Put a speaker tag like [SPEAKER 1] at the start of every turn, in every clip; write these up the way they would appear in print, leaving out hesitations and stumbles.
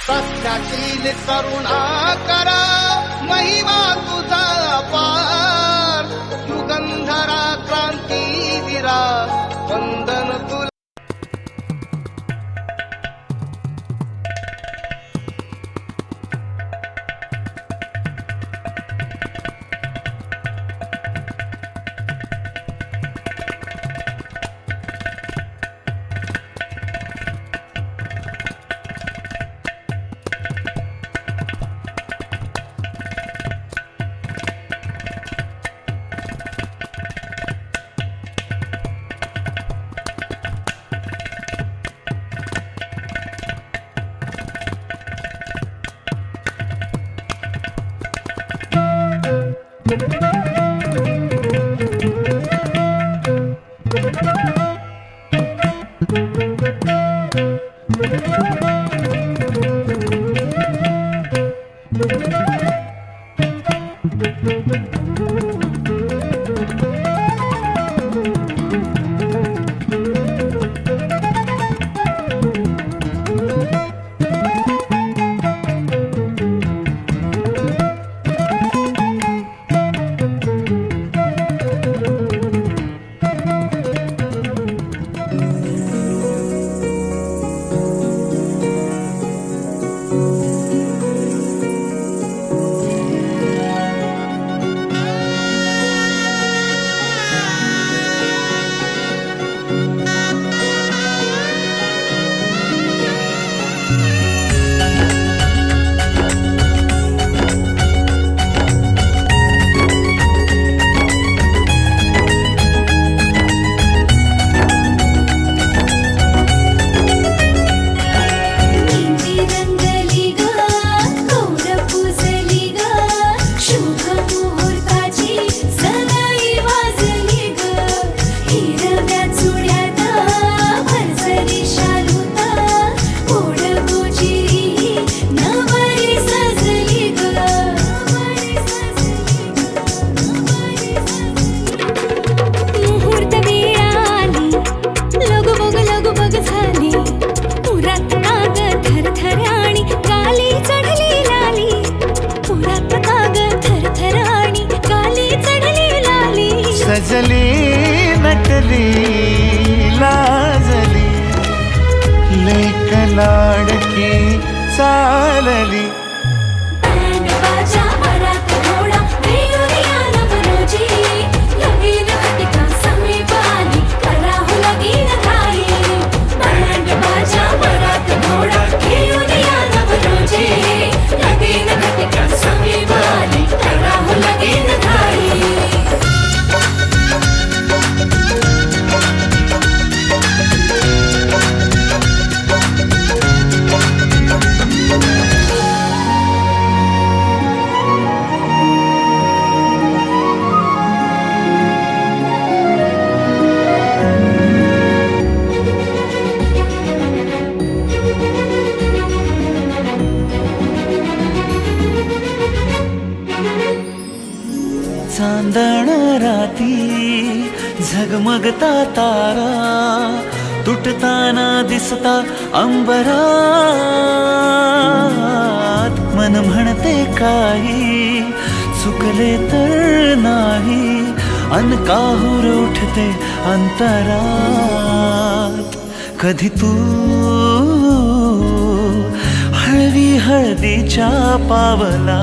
[SPEAKER 1] रस्त्यातील करुणा करा महिमा तुझा अपार युगंधरा क्रांतीवीरा वंदन तुला.
[SPEAKER 2] सजली नटली लाजली लेक लाडकी चालली. चांदण राती झगमगता तारा तुटताना दिसता अंबरात. मन म्हणते काही चुकले तर नाही अन काहूर उठते अंतरात. कधी तू हळवी हळदीच्या पावला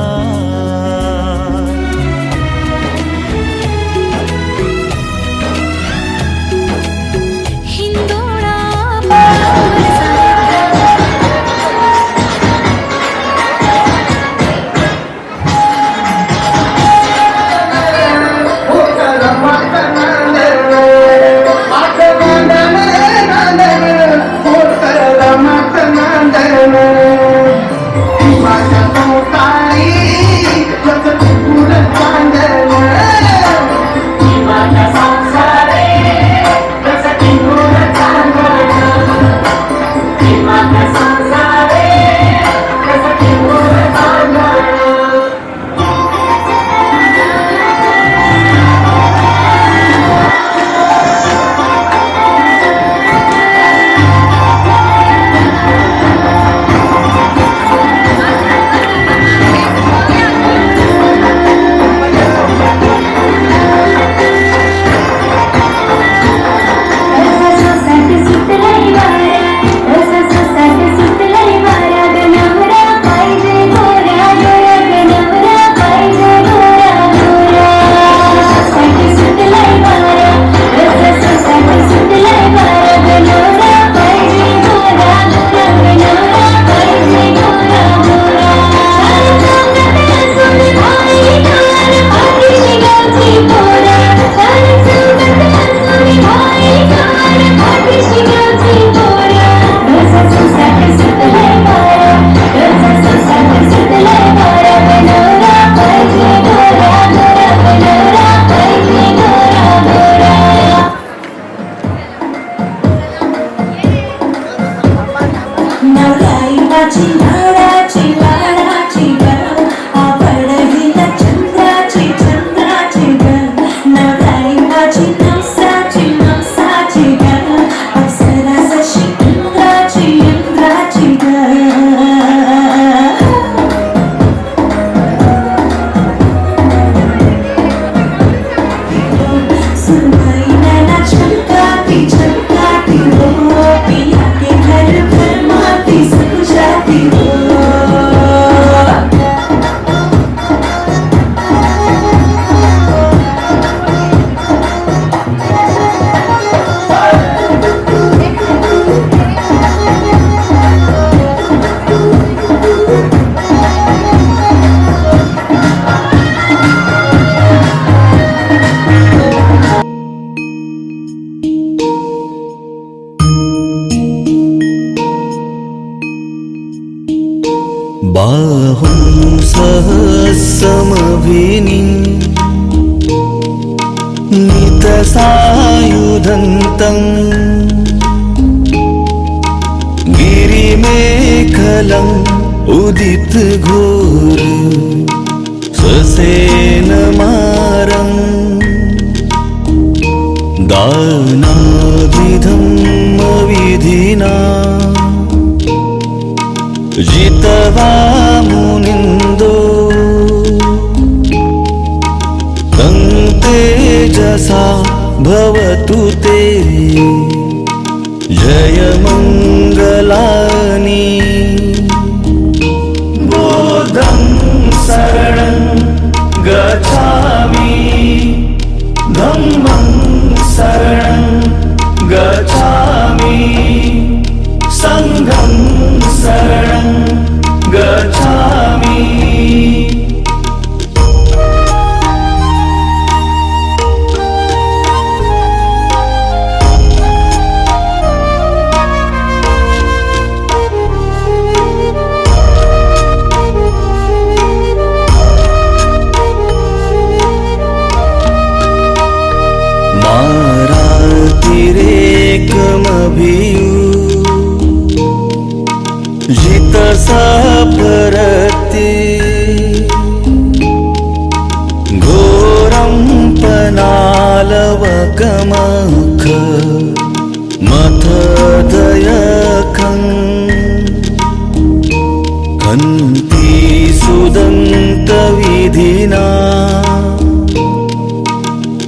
[SPEAKER 3] सुनवाई नैना छलकाती छलकाती हो, पिया के घर फरमाती सब जाती हो।
[SPEAKER 2] बाहुं सहस्रमभिनी नितसायुधन्तम् गिरिमेखलम् उदितघोर ससेनमारम् दानाविधम् अविधिना जितवा मुनिन्दो तं तेजसा भवतु ते जयमङ्गलानि बोधं शरणं गच्छामि धम्मं शरणं गच्छामि संघं शरणं गच्छामि। मारातिरेकमभियु जितसापरति घोरं पनालवकमख मथदयखं कन्ति सुदन्तविधिना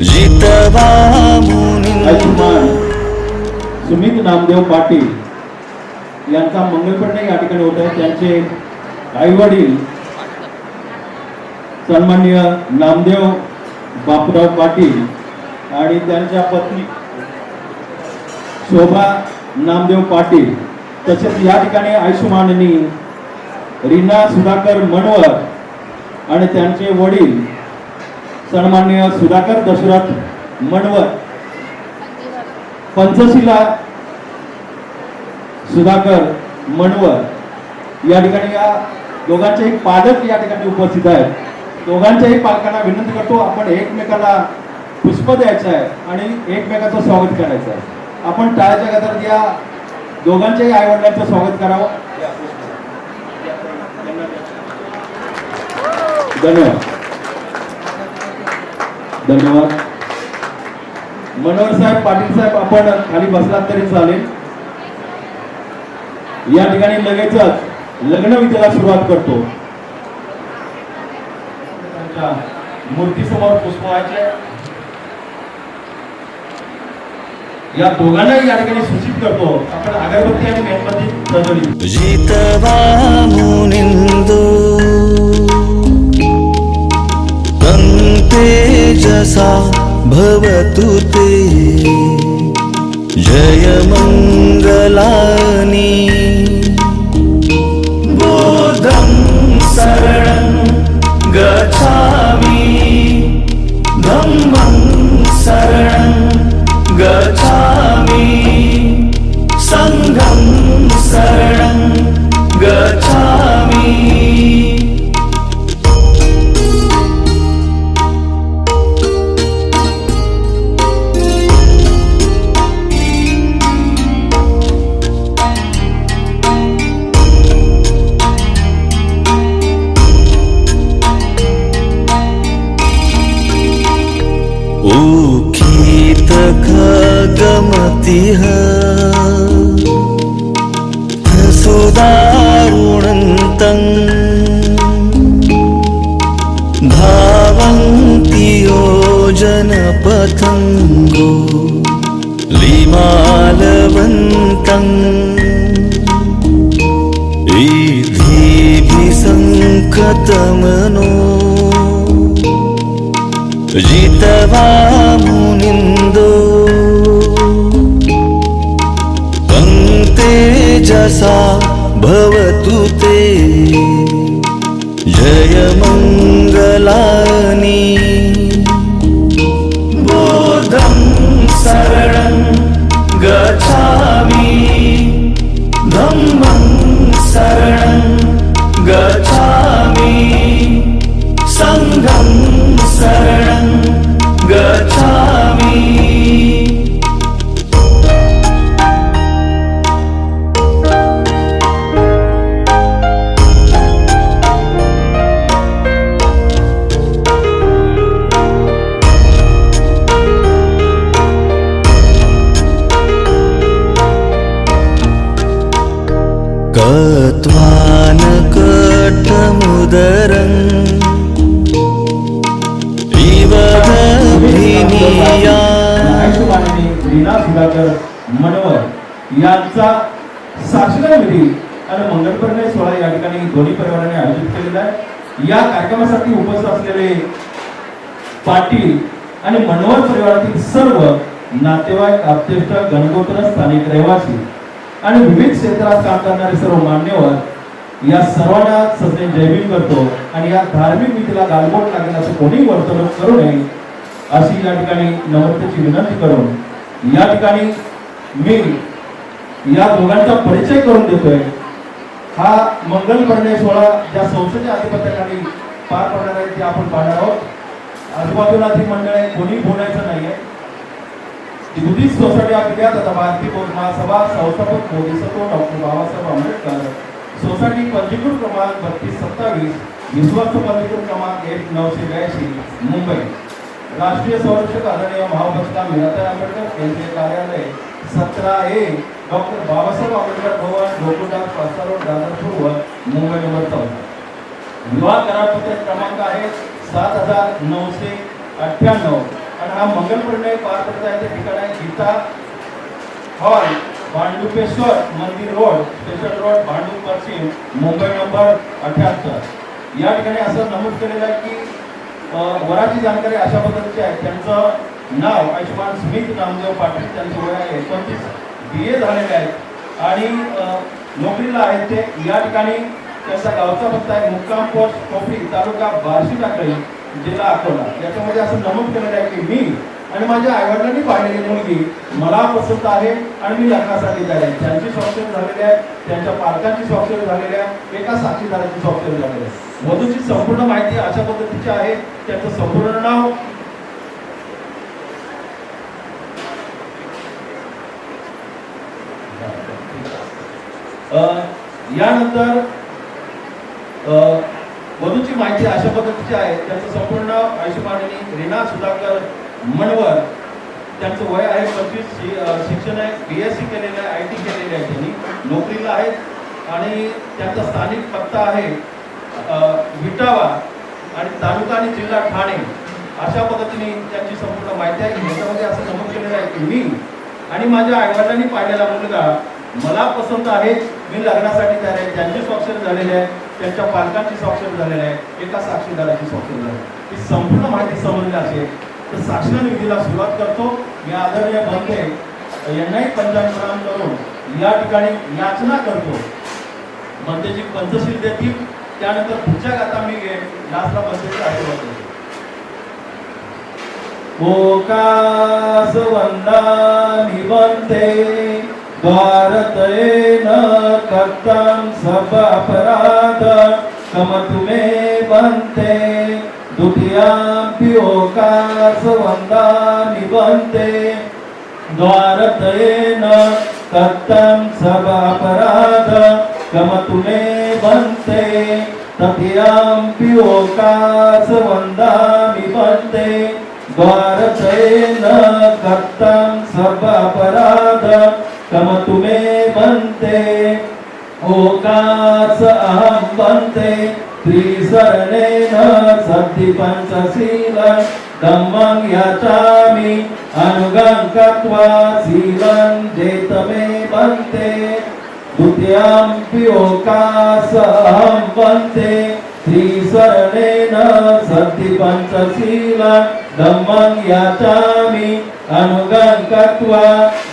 [SPEAKER 2] जितवा मुनिन्दो।
[SPEAKER 4] सुमित नामदेव पाटील यांचा मंगलपर्णे या ठिकाणी होत आहे. त्यांचे आई वडील सन्माननीय नामदेव बापूराव पाटील आणि त्यांच्या पत्नी शोभा नामदेव पाटील, तसेच या ठिकाणी आयुष्यमाननी रीना सुधाकर मनवर आणि त्यांचे वडील सन्माननीय सुधाकर दशरथ मनवर, पंचशिला सुधाकर मनवर या ठिकाणी या दोघांचेही पालक या ठिकाणी उपस्थित आहेत. दोघांच्याही पालकांना विनंती करतो, आपण एकमेकाला पुष्प द्यायचं आहे आणि एकमेकाचं स्वागत करायचं आहे. आपण टाळ्याच्या गजरात या दोघांच्याही आई वडिलांचं स्वागत करावं. धन्यवाद धन्यवाद. मनोहर साहेब, पाटील साहेब, आपण खाली बसलात तरी चालेल. या ठिकाणी लगेचच लग्नविधीला सुरुवात करतो. त्यांच्या मूर्तीसमोर पुष्पवाचे या दोघांनाही या ठिकाणी सूचित करतो, आपण अगरबत्ती आणि मेणबत्ती सजवली.
[SPEAKER 2] जितवा मुनिन्दो तं तेजसा भवतु ते जयमङ्गलानि बोधं शरणं गच्छामि धम्मं शरणं गच्छामि संघं शरणं गच्छामि. शङ्को लिमालवन्तम् ईधिभिसङ्कतमनो जितवा मुनिन्दो तेजसा भवतु ते जयमङ्गलानि बुद्धं शरणं गच्छामि धम्मं शरणं गच्छामि संघं शरणं गच्छामि कट्वानकटमुदरम् इव गभीनिया
[SPEAKER 4] आयुष्यमानी रीना सुधाकर मनवर यांचा साक्षगंध विधी आणि मंगलपर्णे सोहळा या ठिकाणी दोन्ही परिवाराने आयोजित केलेला आहे. या कार्यक्रमासाठी उपस्थित असलेले पाटील आणि मनवर परिवारातील सर्व नातेवाईक, आप्तेष्ट, गणगोत्र, स्थानिक रहिवासी आणि विविध क्षेत्रात काम करणारे सर्व मान्यवर या सर्वांना सदैव जयभीम करतो आणि या धार्मिक विधीला गालबोट लागेल असं कोणी वर्तणूक करू नये अशी या ठिकाणी नम्रतेची विनंती करून या ठिकाणी मी या दोघांचा परिचय करून देतोय. हा मंगलपर्णे सोहळा ज्या संस्थेच्या अधिपत्याखाली पार पडणार आहे ते आपण पाहणार आहोत. आजूबाजूला ती मंडळ आहे, कोणी बोलायचं नाहीये. बुद्धिस्ट सोसायटी ऑफ इंडिया तथा भारतीय बौद्ध महासभा संस्थापक बोधिसत्व डॉक्टर बाबासाहेब आंबेडकर सोसायटी पंजीकृत क्रमांक 3227, विश्वास पंजीकृत क्रमांक 1982 मुंबई. राष्ट्रीय संरक्षक आदरणीय महापुरुष मीराताई आंबेडकर केंद्रीय कार्यालय 17A डॉक्टर बाबासाहेब आंबेडकर भवन, गोकुळदास पास्ता रोड, दादर पूर्व, मुंबई नंबर 14. विवाह करारपत्र क्रमांक आहे 7998 आणि हा मंगलपर्णे पार पडत आहे. त्या ठिकाणी गीता हॉल, भांडुपेश्वर मंदिर रोड, स्टेशन रोड, भांडूप पश्चिम, मुंबई नंबर 78. या ठिकाणी असं नमूद केलेलं आहे की वराची जानकारी अशा पद्धतीची आहे. त्यांचं नाव आयुष्मान स्मिथ नामदेव पाटील, त्यांचे वय आहे 29, BA झालेले आहेत आणि नोकरीला आहेत ते. या ठिकाणी त्यांचा गावचा पत्ता आहे मुक्काम पोस्ट कोपरी, तालुका बार्शी टाकळी, जिल्हा अकोला. याच्यामध्ये असं नमूद केलेलं आहे की मी आणि माझ्या आईवडिलांनी पाहिलेली मुलगी मला पसंत आहे आणि मी लग्नासाठी तयार आहे. त्यांची स्वाक्षरी झालेली आहे, त्यांच्या पालकांची स्वाक्षरी झालेली आहे, एका साक्षीदाराची स्वाक्षरी झालेली आहे. वधूची संपूर्ण माहिती अशा पद्धतीची आहे. त्यांचं संपूर्ण नाव, यानंतर वधूची माहिती अशा पद्धतीची आहे. त्यांचं संपूर्ण नाव आयुष्यमानी रीना सुधाकर मनवर, त्यांचं वय आहे 25, शिक्षण आहे BSc केलेलं आहे, IT केलेलं आहे, त्यांनी नोकरीला आहेत आणि त्यांचा स्थानिक पत्ता आहे विटावा आणि तालुका आणि जिल्हा ठाणे. अशा पद्धतीने त्यांची संपूर्ण माहिती आहे. याच्यामध्ये असं नमूद केलेलं आहे की मी आणि माझ्या आईवडिलांनी पाहिलेला मुलगा मला पसंत आहे, मी लग्नासाठी तयार आहे. त्यांची स्वाक्षरी झालेली आहे, त्यांच्या पालकांची स्वाक्षरी झालेली आहे, एका साक्षीदाराची स्वाक्षरी झाली. ही संपूर्ण माहिती समजली असेल तर साक्षगंध विधीला सुरुवात करतो. मी आदरणीय बनते यांनाही पंचांग करून या ठिकाणी याचना करतो. बनतेची पंचशील देतील, त्यानंतर पुढच्या गाथा मी घेईन. लास्टला बनतेचे आशीर्वाद देतो. ओकास वंदानि वंदे भारतेन कर्तं सब अपराध कम तुमे बनते द्वितीयाम्पि ओकास वंदानि वंदे भारतेन कर्तं सब अपराध कम तुमे बनते तृतीयाम्पि ओकास वंदानि वंदे भारतेन कर्तं सब अपराध कम तुमे बनते ओकास अहं बनते त्रिसरणेन सद्धि पंचशीलं धम्मं याचामि अनुगं कृत्वा शीलं जेतमे भन्ते द्वितीयंपि ओकासहं भन्ते त्रिसरणेन सद्धि पंचशीलं धम्मं याचामि अनुगं कृत्वा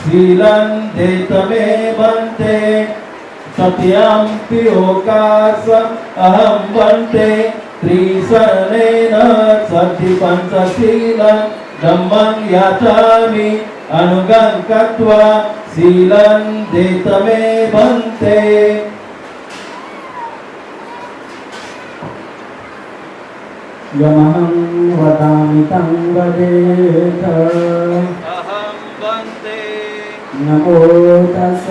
[SPEAKER 4] शीलं जेतमे भन्ते सत्यंपि ओकासहं भन्ते त्रिसरणेन सद्धि पंचशीलं धम्मं याचामि अनुगं कृत्वा शीलं जेतमे भन्ते।
[SPEAKER 5] यमहं वदामि तं वदेत्
[SPEAKER 1] अहं वन्दे
[SPEAKER 5] नमो तस्स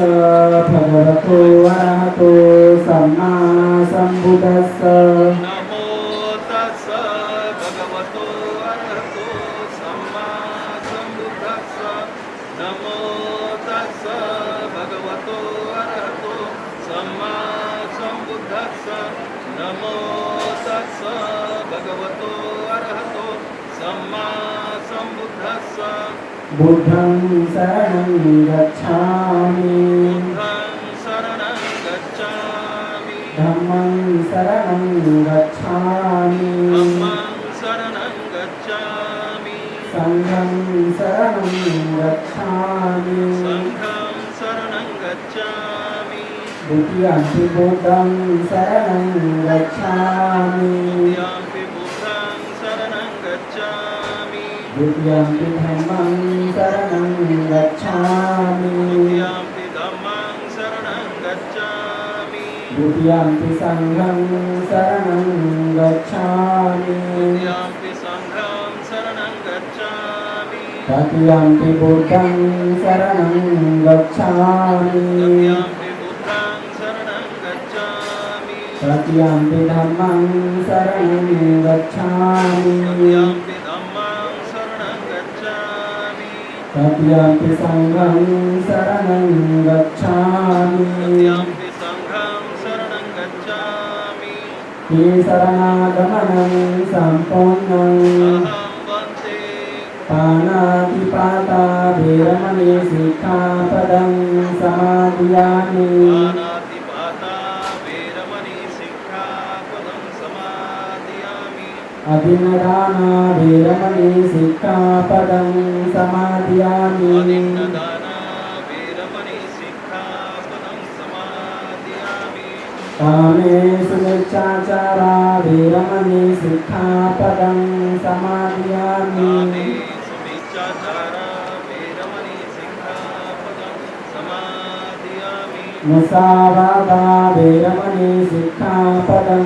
[SPEAKER 5] भगवतो अरहतो सम्मा सम्बुद्धस्स
[SPEAKER 1] नमो तस्स भगवतो अरहतो सम्मा सम्बुद्धस्स नमो तस्स भगवतो अरहतो सम्मा सम्बुद्धस्स नमो तस्स भगवतो अरहतो सम्मा सम्बुद्धस्स
[SPEAKER 5] बुद्धं शरणं गच्छामि
[SPEAKER 1] बुद्धं शरणं गच्छामि
[SPEAKER 5] धम्मं शरणं गच्छामि
[SPEAKER 1] धम्मं शरणं गच्छामि
[SPEAKER 5] संघं शरणं गच्छामि
[SPEAKER 1] संघं शरणं गच्छामि
[SPEAKER 5] द्वितीयंपि बुद्धं शरणं गच्छामि
[SPEAKER 1] द्वितीयंपि बुद्धं शरणं गच्छामि
[SPEAKER 5] द्वितीयंपि धम्मं शरणं गच्छामि
[SPEAKER 1] द्वितीयंपि धम्मं शरणं गच्छामि
[SPEAKER 5] द्वितीयंपि संघं शरणं गच्छामि
[SPEAKER 1] द्वितीयंपि संघं शरणं गच्छामि
[SPEAKER 5] तृतीयंपि बुद्धं शरणं गच्छामि
[SPEAKER 1] तृतीयंपि बुद्धं शरणं गच्छामि
[SPEAKER 5] तृतीयंपि धम्मं शरणं गच्छामि
[SPEAKER 1] तृतीयंपि धम्मं शरणं गच्छामि
[SPEAKER 5] तृतीयंपि संघं शरणं गच्छामि
[SPEAKER 1] तृतीयंपि संघं शरणं गच्छामि
[SPEAKER 5] ते शरणागमनं सम्पूर्णम्
[SPEAKER 1] अहं वन्दे
[SPEAKER 5] पाणातिपाता वेरमणि सिक्खापदं समादियामि
[SPEAKER 1] पानातिपाता वेरमणि सिक्खापदं समादियामि
[SPEAKER 5] अदिनदाना वेरमणि सिक्खापदं समादियामि
[SPEAKER 1] अदिन्नदाना वेरमणि सिक्खापदं समादियामि
[SPEAKER 5] कामेषु मिच्छाचारा वेरमणि सिक्खापदं समादियामि
[SPEAKER 1] कामेषु मिच्छाचारा वेरमणि सिक्खापदं समादियामि
[SPEAKER 5] मुसावादा वेरमणि सिक्खापदं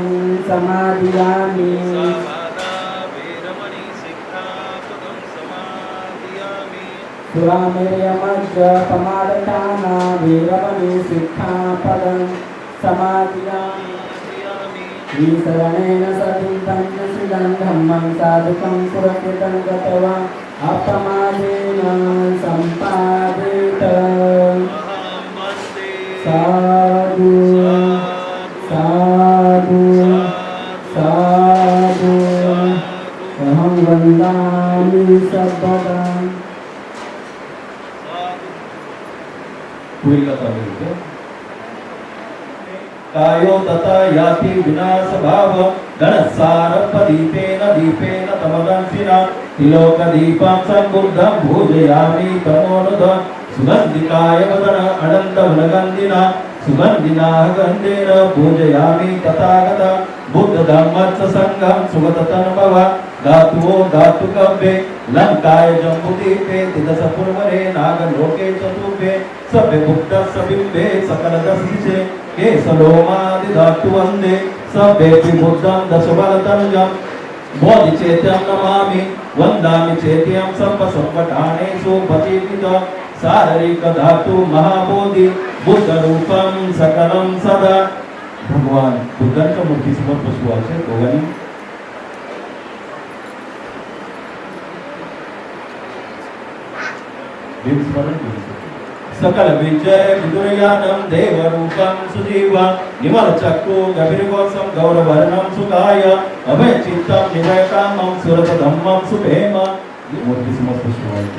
[SPEAKER 5] समादियामि
[SPEAKER 1] मुसावादा वेरमणि सिक्खापदं समादियामि
[SPEAKER 5] सुरामेर्यमज्जपमादठाना वेरमणि सिक्खापदं समादियामि श्रीशरणेन सतिं पञ्चशीलं धम्मं साधुकं सुरक्षितं गत्वा अपमादेन सम्पादेत
[SPEAKER 1] अहं वन्दे
[SPEAKER 5] साधु साधु साधु अहं वन्दामि सर्वदा
[SPEAKER 4] होईल का चालू इथे? कायो तथा याति विनाश भाव गणसार प्रदीपेन दीपेन तमदंसिना तिलोक दीपं संबुद्धं भूजयामि तमोनुध सुगन्धिकाय वदन अनंत वनगन्धिना सुगन्धिना गन्धेन पूजयामि तथागत बुद्ध धम्मच्च संघं सुगत तन्मव धातुओ धातुकव्ये लंकाय जम्बुदीपे तिदसपूर्वरे नागलोके चतुर्भे सभ्य बुद्धस्य बिम्बे सकलदस्तिचे केसलोमादि धातु वन्दे सभ्येऽपि बुद्धं दशबलतनुजं बोधिचेत्यं नमामि वन्दामि चेत्यं सर्वसंपठानेषु पतित शारीरिक धातु महाबोधि बुद्ध रूपं सकलं सदा भगवान बुद्धांच्या मूर्तीसमोर बसवायचे दोघांनी स्मरण सकल विजय विदुरयानं देवरूपं सुजीव निमल चक्कु गभीरकोशं गौरवर्णं सुखाय अभय चित्तं निवय कामं सुरत धम्मं सुभेम ये मूर्ति समस्त शिवाय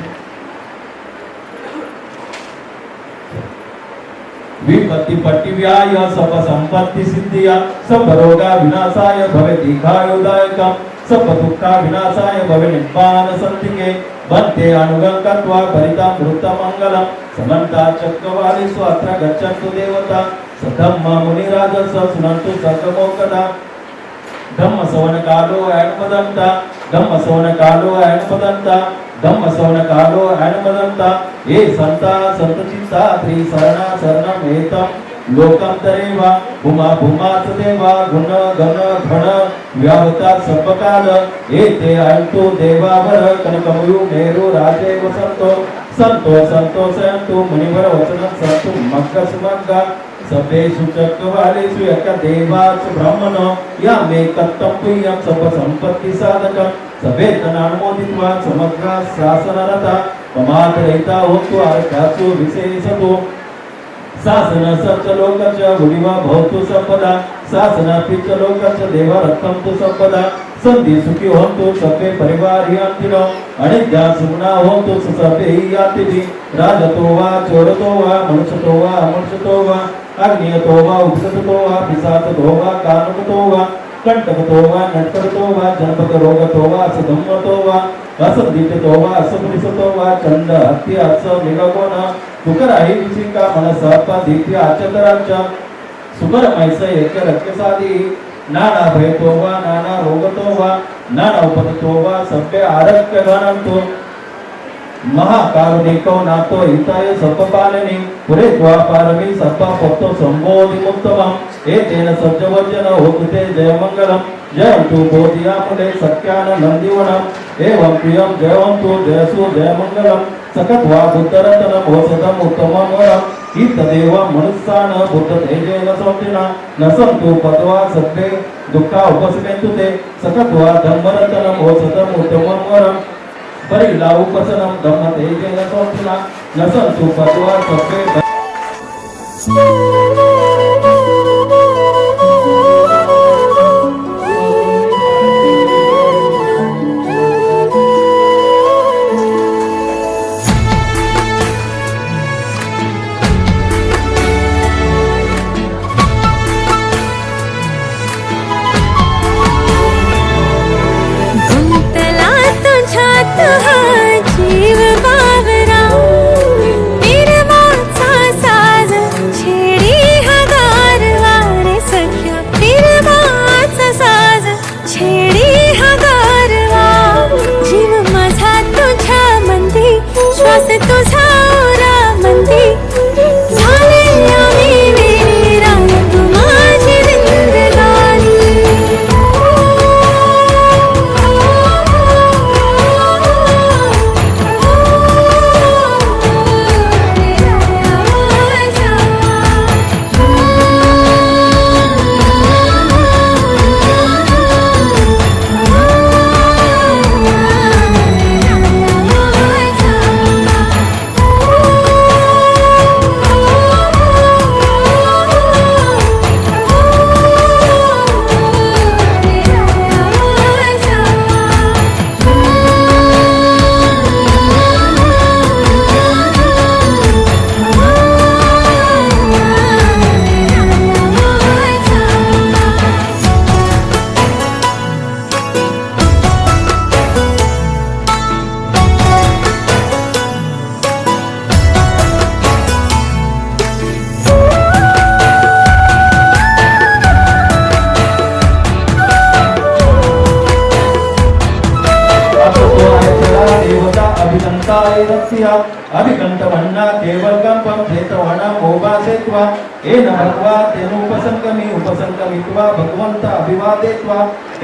[SPEAKER 4] विपत्ति पट्टिव्याय सब संपत्ति सिद्धिया सब रोगा विनाशाय भवे दीर्घायुदायकं सब दुःखा विनाशाय भवे निब्बान संतिके बन्ते अनुगंकत्वा परिता मृतमंगलम समन्ता चक्रवालेषु अत्र गच्छन्तु देवता सधम्म मुनिराजस सुनन्तु सकमोकदा धम्म सवन कालो ऐनपदन्ता धम्म सवन कालो ऐनपदन्ता धम्म सवन कालो ऐनपदन्ता ये संता संतचित्ता त्रिशरणा शरणमेतं लोकं तरेवा भूमा भूमाच देवा गुण गण घण व्यावता सर्वकाल एते अयंतो देवावर कनकमयु मेरु राजे वसंतो संतो संतो सयंतो मुनिवर वचनं संतो मग्ग सुमग्गा सभेषु चक्रवालेषु यक देवाच ब्रह्मणो या मे कत्तं पुय्यं सब संपत्ति साधकं सभेतनानुमोदित्वा समग्र शासनरता पमातरहिता होतु अर्कासु विशेषतो शासन सच लोकच गुडिवा भवतु संपदा शासन पिच लोकच देवा रक्षन्तु संपदा संधि सुखी होन्तु सर्वे परिवारियांतिनो अनिद्या सुगुणा होन्तु सर्वे यातिभि राजतो वा चोरतो वा मनुष्यतो वा अमनुष्यतो वा अग्नियतो वा उपसतो वा पिशाचतो वा कामकतो वा कंटकतो वा नटकतो वा जनपद रोगतो वा असधम्मतो वा असंदितो वा असपुलिसतो वा चंड हत्ती अस निगगोन तुकराही विचिका मनसपा दित्य आचतराच सुकर मैस एक रक्तसादी नाना भयतो वा नाना रोगतो वा नाना उपदतो वा सभ्य आरोग्य गणंतो महाकारुणिको नातो हिताय सप्पालनी पुरे द्वापारमी सप्पा पत्तो संबोधि उत्तमं एतेन सज्जवचन होते जयमंगलम जयंतु बोधिया मुले सत्यान नंदिवनम एवं प्रियं जयवंतु जयसु जयमंगलम सकत्वा बुद्धरतनम होसदम उत्तमं वरम इतदेव मनुस्सान बुद्ध तेजेन सौतिना नसंतु पदवा सत्ते दुःखा उपसमेन्तु ते सकत्वा धम्मरतनम होसदम उत्तमं वरम परिला उपसनम धम्म तेजेन सौतिना नसंतु पदवा सत्ते
[SPEAKER 3] गुंतला तुझ्यात हा जीव बावरा निर्माचा साज छेडी हा गारवा रे सख्या निर्माचा साज छेडी हा गारवा जीव माझा तुझ्या मंदी श्वास तुझा ओरा मंदी झाले आम्ही वीरान तू माझी जिंदगानी
[SPEAKER 4] अभिकंठवन्ना केवलकंपं चेतवना मोभासेत्वा येन भगवा तेनुपसंगमी उपसंगमित्वा भगवंत अभिवादेत्वा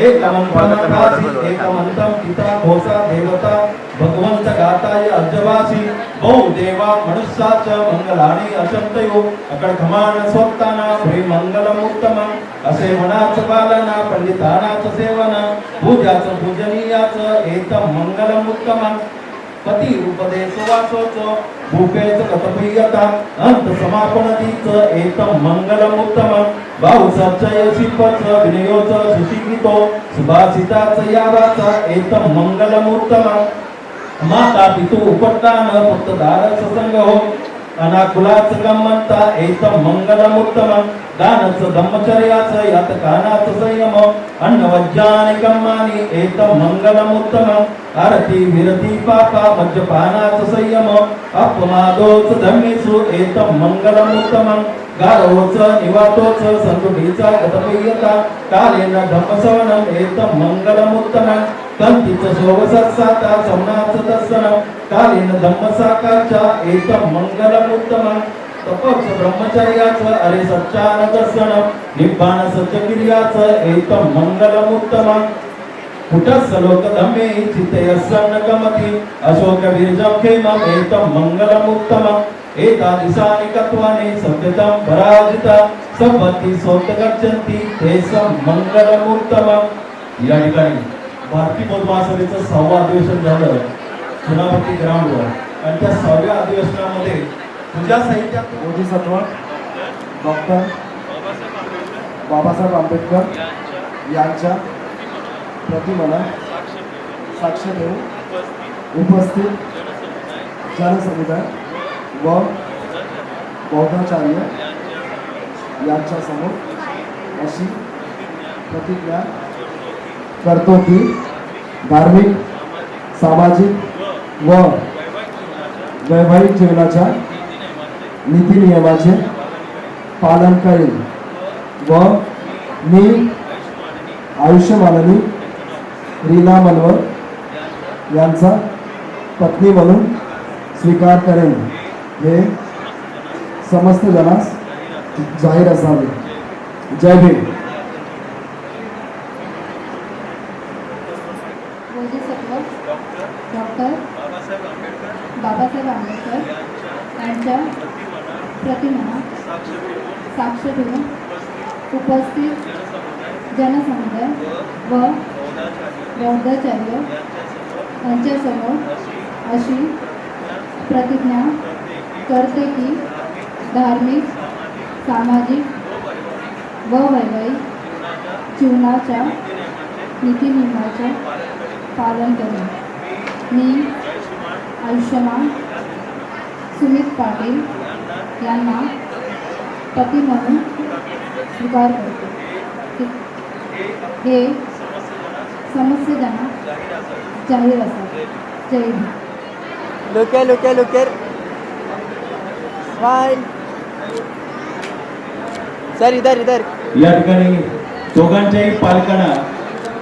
[SPEAKER 4] एकमं प्रणतासि एकमंतं पिता घोषा देवता भगवंत गाताय अज्जवासी बहु देवा मनुष्याच मंगलानि अचंतयो अकडखमान स्वप्ताना प्रिय मंगलम उत्तमं असे मनाच बालना पंडितानाच सेवन पूजाच पूजनीयाच एतं मंगलम उत्तमं पति उपदेश वाचोच भूपेच कथपीयता अंत समापनतीच एतम मंगलमुत्तम भाऊ सच्चयसी पच विनयोच सुशिक्षितो सुभाषिताच यावाचा एतम मंगलमुत्तम माता पितू उपट्टान फक्त दार ससंग हो अनाकुलाच गमंता एतम मंगलमुत्तम दानच ब्रह्मचर्याच यात कानाच संयम अन्न वज्जानिकम्मानि एतम मंगलमुत्तम आरती विरती पापा मज्जपानाच संयम अपमादोच धम्मेषु एतम मंगलमुत्तम गारोच निवातोच संतुटीचा गतप्रियता कालेन धम्मसवनम एतम मंगलमुत्तम कंतीच सोवसत्साता समनाच दर्शनम कालेन धम्मसाकारच्या एतम मंगलमुत्तम तपच ब्रह्मचर्याच अरे सच्चान दर्शनम निब्बाण सच्चक्रियाच एतम मंगलमुत्तम कुटस लोक धम्मे चित्तयस्सन्न कमति अशोक वीरजं खेमं एतं मंगलमुत्तम एतादृशानि कत्वानि सत्यतं पराजिता संपत्ति सोत गच्छन्ति तेसं मंगलमुत्तम. या ठिकाणी भारतीय बौद्ध महासभेचं 6वं अधिवेशन झालं चुनाभट्टी ग्राउंडवर आणि त्या 6व्या अधिवेशनामध्ये पूजा साहित्यात
[SPEAKER 5] बोधिसत्व डॉक्टर बाबासाहेब आंबेडकर यांच्या प्रतिमाला साक्ष देऊन उपस्थित जनसमुदाय व बौद्धाचार्य यांच्या समोर अशी प्रतिज्ञा करतो की धार्मिक सामाजिक व वैवाहिक जीवनाच्या नीती नियमाचे पालन करेल व मी आयुष्यमानाने रीना मनवर यांचा पत्नी म्हणून स्वीकार करेन हे समस्त जनास जाहीर असावे. जय भीम.
[SPEAKER 6] बोधिसत्व डॉक्टर बाबासाहेब आंबेडकर यांच्या प्रतिमा साक्ष देऊन उपस्थित जनसमुदाय व बौद्धाचार्य यांच्यासमोर अशी प्रतिज्ञा करते की धार्मिक सामाजिक व वैवाहिक जीवनाच्या नीतिनियमाचे पालन करेन. मी आयुष्यमान सुमित पाटील यांना पती म्हणून स्वीकार करतो. हे समस्त जना जाहीर असावे. जय हिंद.
[SPEAKER 5] Look at. Smile. सर इधर.
[SPEAKER 4] या ठिकाणी दोघांच्याही पालकांना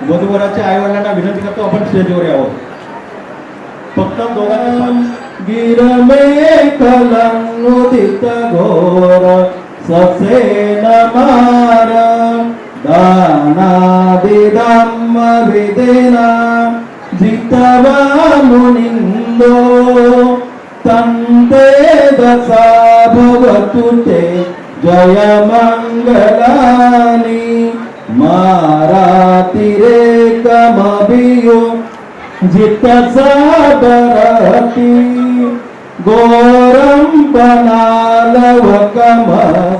[SPEAKER 4] वधूवराच्या आई वडिलांना विनंती करतो आपण स्टेजवर यावं. फक्त दोघांना गिर में कलंगुदित घोर ससे न मार दानादिधम्म विदेना जितवा मुनिंदो तंते दसा भवतु ते जय मंगलानि मारातिरेकमभियो जितसा बरति घोरं पनालवकम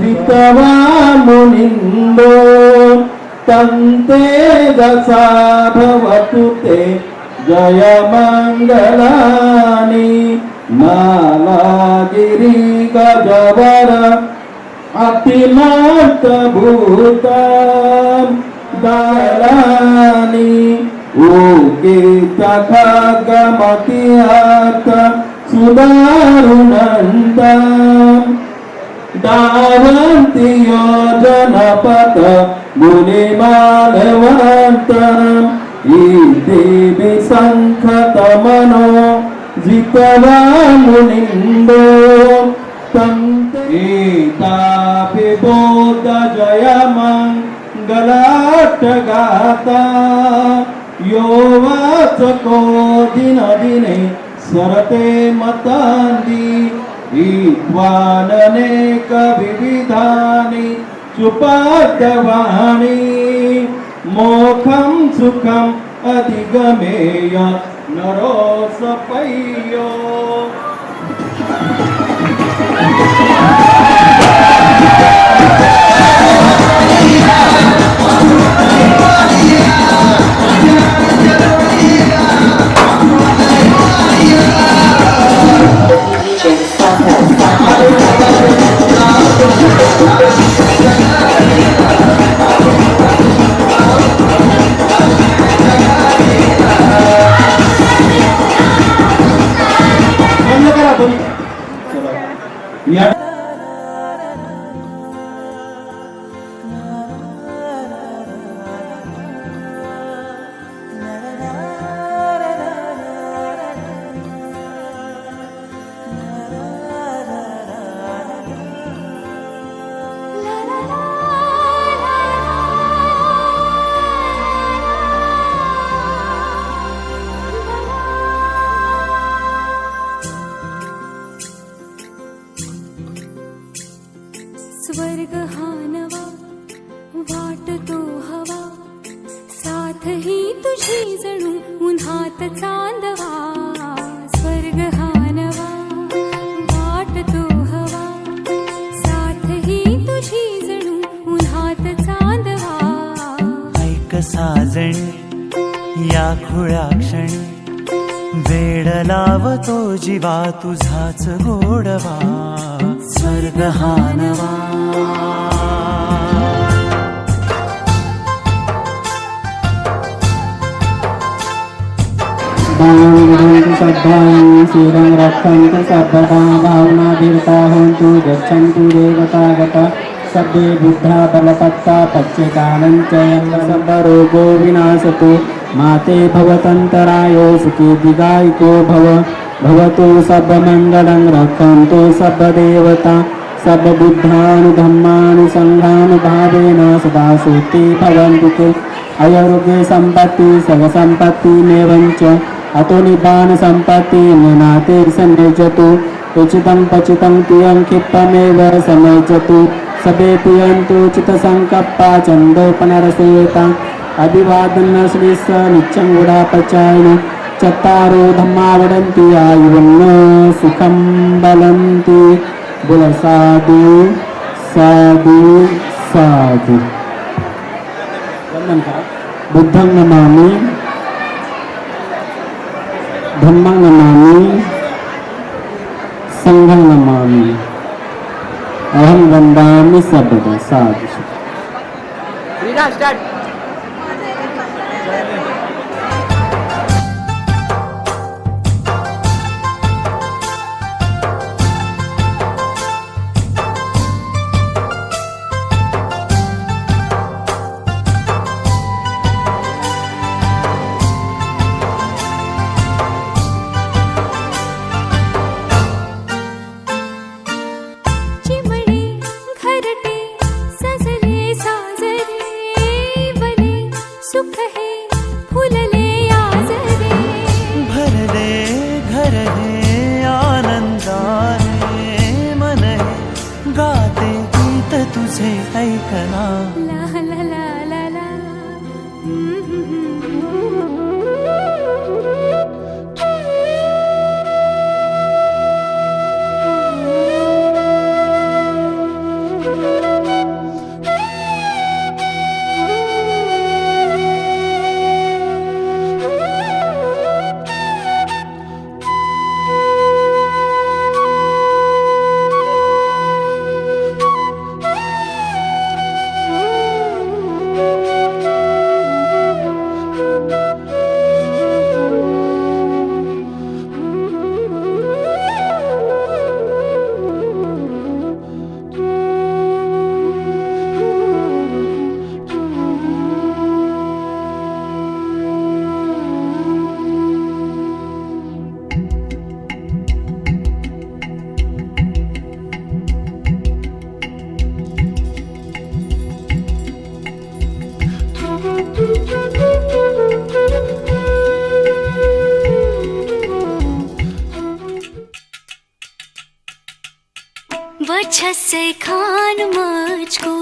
[SPEAKER 4] जितवा मुनिंदो तंते दसा भवतु ते जय मंगलानि नालागिरी गजवर अतिमात भूत दालानि उकेत खगमतिहात सुदारुणन्त दावन्ति योजनपथ मुनिमालवन्त इति विसंखतमनो जितवा मुनिन्दो एतापि बोध जय मंगलाट्टगाता यो वाचको दिन दिने सरते मतांदी ईत्वाननेक विविधानि चुपाद्यवाणी मोखं सुखं अधिगमेय नरो सपय्यो. बंद करा बंद. चला. या
[SPEAKER 7] स्वर्ग हा नवा वाटतो हवा साथ ही तुझी जणू उन्हात चांदवा. स्वर्ग हा नवा वाटतो हवा साथ ही तुझी जणू उन्हात चांदवा.
[SPEAKER 2] ऐक साजणी या खुळ्या क्षणी वेड लावतो जीवा तुझाच गोडवा. स्वर्ग हा नवा
[SPEAKER 5] बाणवन्तु सद्भावं शिरं रक्षन्तु सर्वदा भावना भीर्ता होन्तु गच्छन्तु देवतागता सभ्ये बुद्धा बलपत्ता पच्यकालं च सर्वरोगो विनाशतु माते भवतन्तरायो सुखी दीर्घायुको भव. भवतु सर्वमङ्गलं रक्षन्तु सर्वदेवता सर्वबुद्धानुधम्मानुसङ्घानुभावेन सदा सुखी भवन्तु ते. आयुर्गे सम्पत्ति सर्वसम्पत्तिमेवं च अतो निदान सम्पत्ति नाते सन्निजतु. उचितं पचितं प्रियं क्षिप्रमेव सन्निजतु. सबे प्रियन्तु चित्तसङ्कप्पा चन्दोपनरसेता. अभिवादन श्रीस नित्यं गुडापचायिनो चत्तारो धम्मा वदन्ति आयुवन्न सुखं बलन्ति. बोल साधु साधु साधु. वंदन करा. बुद्धं नमामि धम्मं नमामि संघं नमामि अहं वन्दामि सर्वदा. साधु. रीना स्टार्ट.
[SPEAKER 7] चिमणे घरटे सजले साजरे बले सुख हे फुलले आजरे.
[SPEAKER 2] भरले घर हे आनंदाने मन हे गाते गीत तुझे ऐकना.
[SPEAKER 7] ला ला ला ला ला.
[SPEAKER 8] वजह से खान मुझको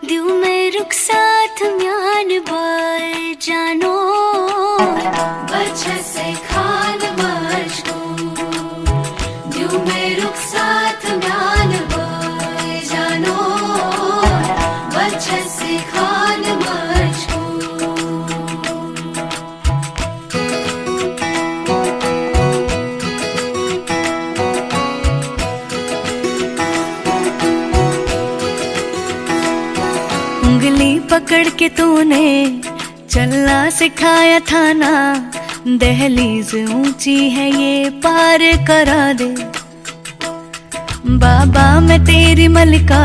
[SPEAKER 8] दिल में रुख साथ म्यान बर जानो. वजह से खान मुझको दिल में पकड़ के तूने चलना सिखाया था ना, दहलीज ऊंची है ये पार करा दे। बाबा मैं तेरी मलिका,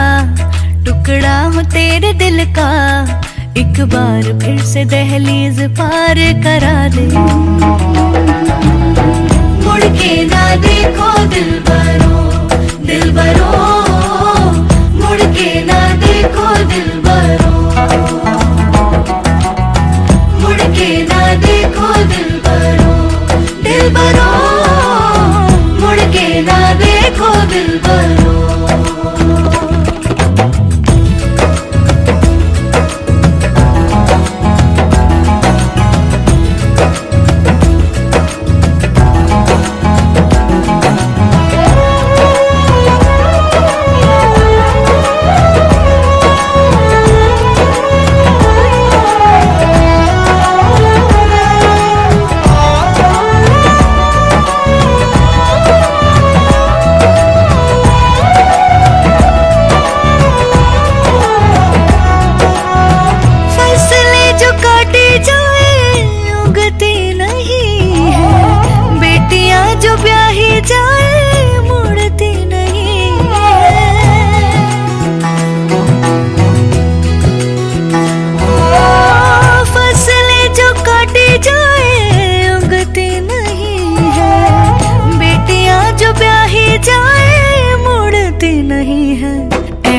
[SPEAKER 8] टुकड़ा हूँ तेरे दिल का, एक बार फिर से दहलीज पार करा दे। मुड़ के ना देखो दिलबरो, दिलबरो, मुड़ के ना देखो दिलबरो, मुड़ के ना देखो दिलबरो, दिलबरो, मुड़ के ना देखो दिलबरो।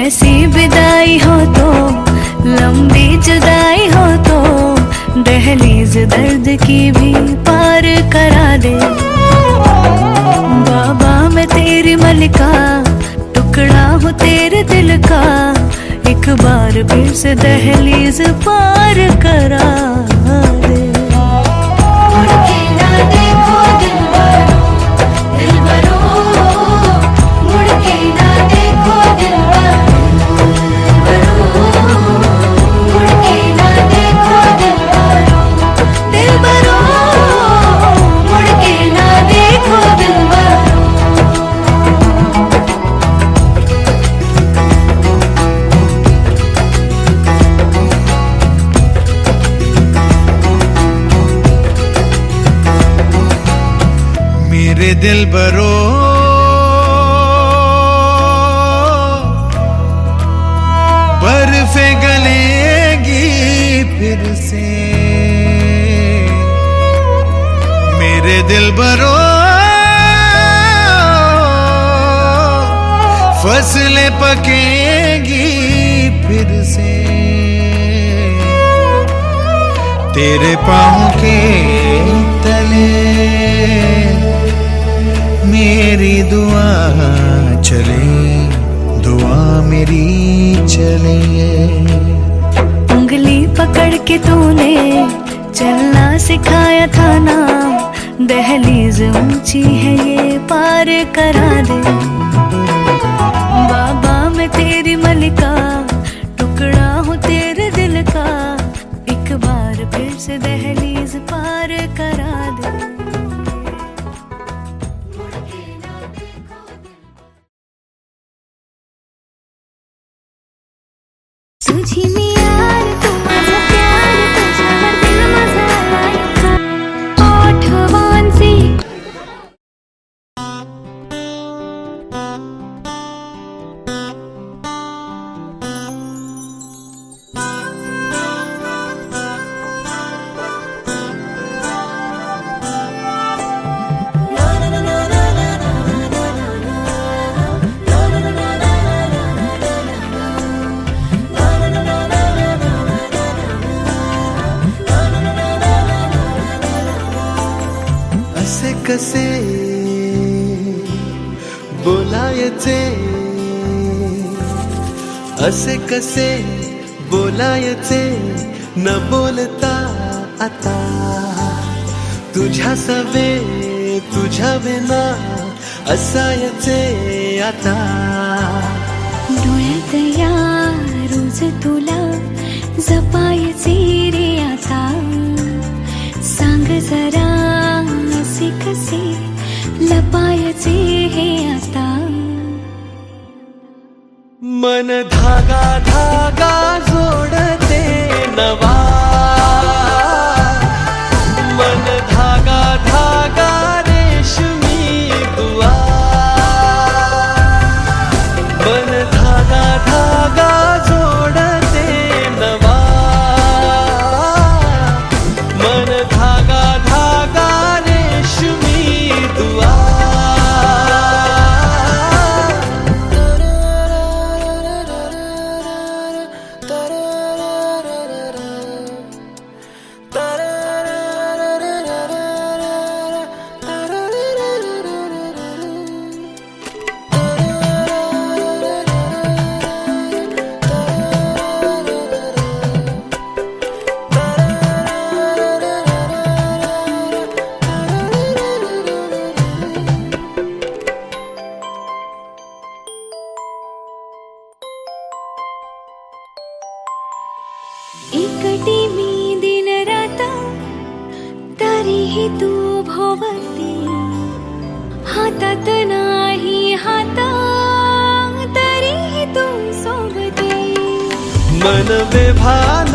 [SPEAKER 8] ऐसी विदाई हो तो, लंबी जुदाई हो तो, दहलीज दर्द की भी पार करा दे। बाबा मैं तेरी मलिका, टुकड़ा हूँ तेरे दिल का, एक बार फिर से दहलीज पार करा दे। मुड़ के ना देखो दिलबरो, दिलबरो, मुड़ के ना देखो दिलबरो, मुड़ के ना देखो दिलबरो, दिलबरो, मुड़ के ना देखो दिलबरो।
[SPEAKER 1] मेरे दिलबरो, बर्फे गलेगी फिर से, मेरे दिलबरो, फसलें पकेगी फिर से, तेरे पाँव के तले मेरी दुआ चले, दुआ मेरी चले। उंगली पकड़ के तूने चलना सिखाया था ना, दहलीज ऊंची है ये पार करा दे। बाबा मैं तेरी मलिका, टुकड़ा हूँ तेरे दिल का, एक बार फिर से दहलीज पार करा दे। तुझी मी यार, तू माझा प्यार, तुझ्यावर दिल माझा आठवांची।
[SPEAKER 2] कसे बोलायचे, असे कसे बोलायचे, न बोलता आता तुझ्या सवे, तुझ्या विना असायचे आता।
[SPEAKER 8] डोळ्यात या रोज तुला जपायचे रे आता, सांग जरा असे कसे लपायचे हे आता।
[SPEAKER 2] मन धागा धागा जोडते नवा मन धागा धागा रेशमी दुआ मन धागा धागा जोडते नवा मन धागा धागा रेशमी दुआ
[SPEAKER 7] एकटी मी दिन रात तरीही तू भोवती हातात नाही हात तरीही तू सोबती
[SPEAKER 2] मन बेभान